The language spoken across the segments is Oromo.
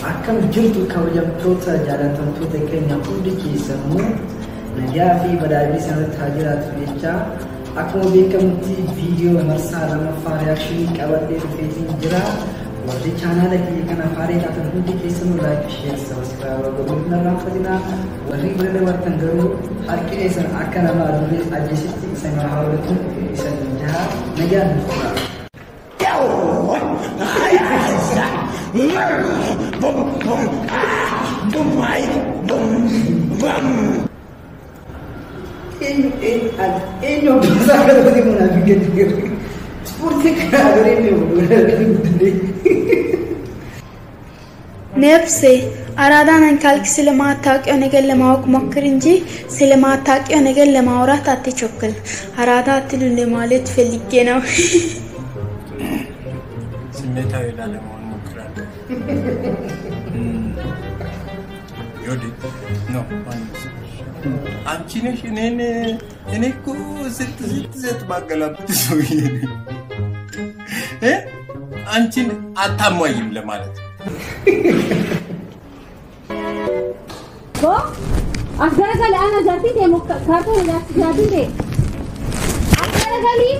Akan jirtu kabajamtoota jaalatamtoota keenya hundi keessanuu nagaa fi badhaadhii sanatti haa jiraatu jecha akkuma beekamutti viidiyoo marsaa lammaffaa reakshinii qabadhee dhufeetiin jira. Warri chaanaala kiyya kana faarii taatan hundi keessanuu laayik sheer sabiskiraayib godhuun hin irraanfatinaa. Warri bira dabartan garuu harki keessan akka nama aduunis ajjeesitti isa haa hawwatu isa jaha nagaan nuuf qaba. Eenyu bisa kadang-kadang menafikan diri. Seperti kadang-kadang ini نفسي أراد أن أنكالك سلما تاكي ونقل لما وك مكر إنجي سلما تاكي ونقل لما وراه تاتي شوكل أراد أتلو لما لت في الليكينا سميتها إلى لما مكران يودي نو አንቺ ነሽ እኔ እኮ ስት ባገላብጥ ሰውዬ አንቺን አታሟይም ለማለት أخبرك أنا جاتي مكاتو جاتي أخبرك لي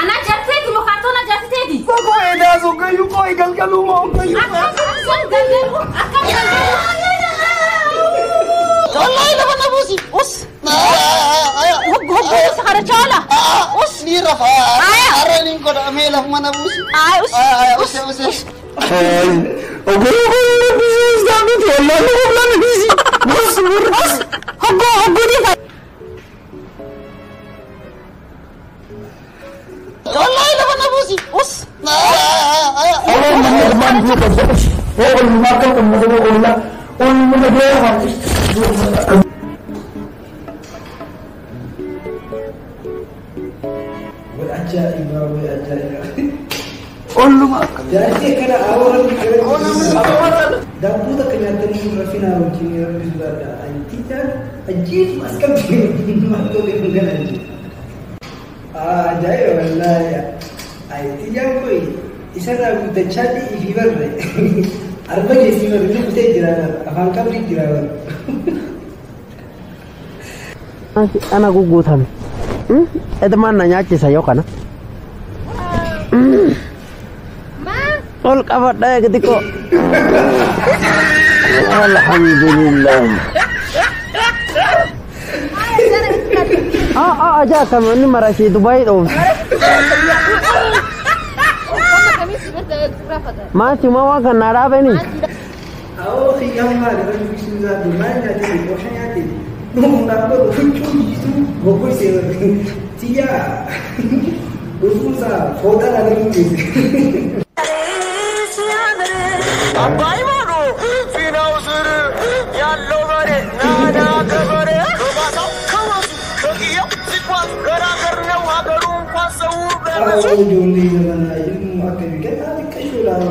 أنا جاتي مكاتو جاتي دي كوكو إذا سوكيو كوي قلقلو ما كوي والله لا انا بوسي بص هب خرجاله بص لي رفع ارني كود اميله ما انا بوسي بص اقول بيس دامت والله لا انا بيسي بص هب دي والله لا انا بوسي بص والله ما بوسي هو ما كان مدوله jadi kena awal dapur tak kena temu Rafina mungkin lebih berada. Tidak, ajib maskam masuk ke bukan ajib. Jadi wallah ya. Tidak koi. Isana kita cari fever le. Arba jesi baru kita jirawan. Afan kabri jirawan. Anak gugutan. Itu mana nyaci saya kan? Kol kabar dah ketika. Alhamdulillah. Aja kamu ni marasi Dubai tu. Masih mau makan nara apa ni? Oh, yang mana kalau bisa Dubai jadi bosan jadi. Nak berkunjung itu, bukan sih. Tia, bersusah, foto lagi ni. Abai baru, final suru, yallo bare, nada kabare. Kawas, kagiya, sifat, gara-gara wagarun pasau. Kalau jondi zaman ini, makan kita ada kesulitan.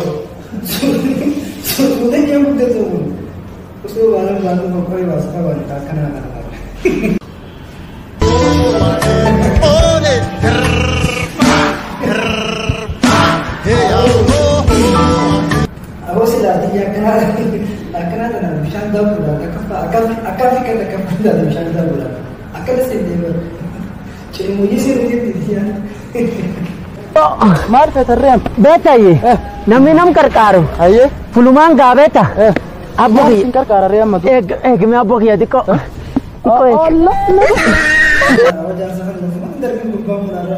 Sudah yang muda tu. Usul barang-barang pakai wasa wanita kena. Aku sudah dia kenal dengan Bishanda pula. Akan fikir dengan Bishanda pula. Akan sendiri. Cuma mungkin sendiri dia. मार पे रहे बेटा ये नमी नम कर कारो आइए फुलमान गा बेटा अब बोली कर कर रहे हम एक मैं अब बोलिए देखो अल्लाह वजह से हम अंदर में बुब्बा मुरारा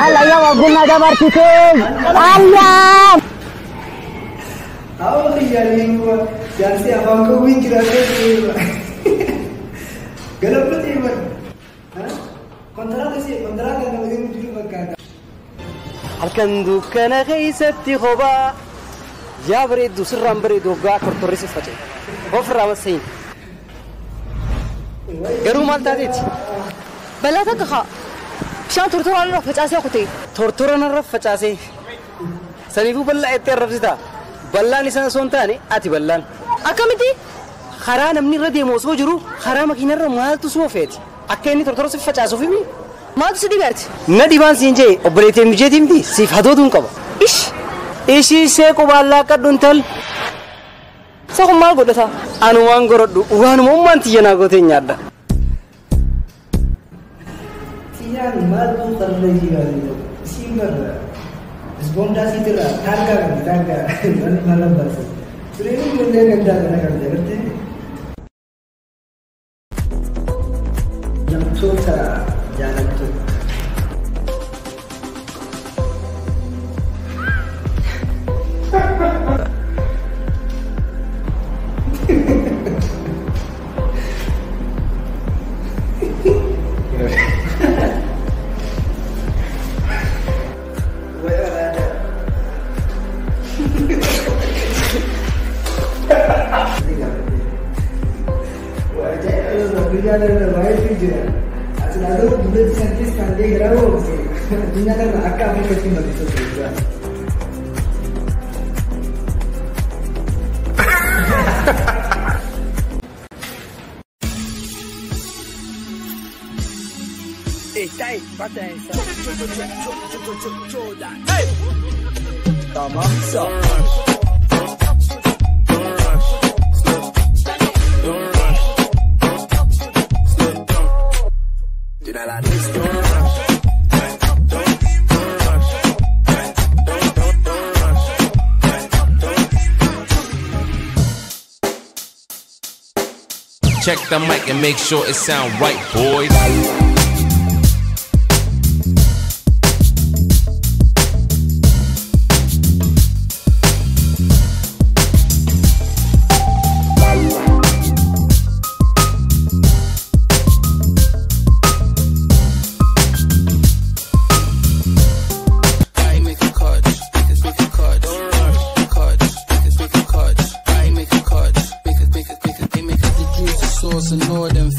Allah ya waguna ada martite Allah awal yang gua jangan si abang kau win kira galap tu tiba kontrak yang lagi muncul berkata akan dukana gaisati khoba jabri dusram bari doga kortorisi fate ofra wasin garu malta dit بلاتك خا شان تورتورا نرف فجاسي أختي tortura narra facase Saniifuu bal'aa itti arrabsita. Bal'aan isaan osoo hin taane ati bal'aan. Akkamitti? Karaa namni irra deemu osoo jiru karaa makiinarra maaltu si oofeeti? Akka inni tortora si facaasuuf himi? Maaltu si dhibeerti? Na dhibaan siin jee obboleettii mijeetii miti siif hadootuun qaba. Ishii see qubaallaa qadhu intal. Isa kun maal godhata? Anu waan gorodhu waanuma ummaan tiyyanaa gootee nyaadha. Tiyyaan maal qarree jiru? Isiin barra. Isboondaa siitirraa taargaa wanni mala barse. Sireen ijoollee gaddaa kana kan jedhamte. Namtoota jaalattu. Ada baik juga. Lalu juga disentis nanti gerau sih. Dunia kan akan mengikuti begitu juga. Hey, batai. Hey, tamam so. Check the mic and make sure it sound right, boys. Sauce and more than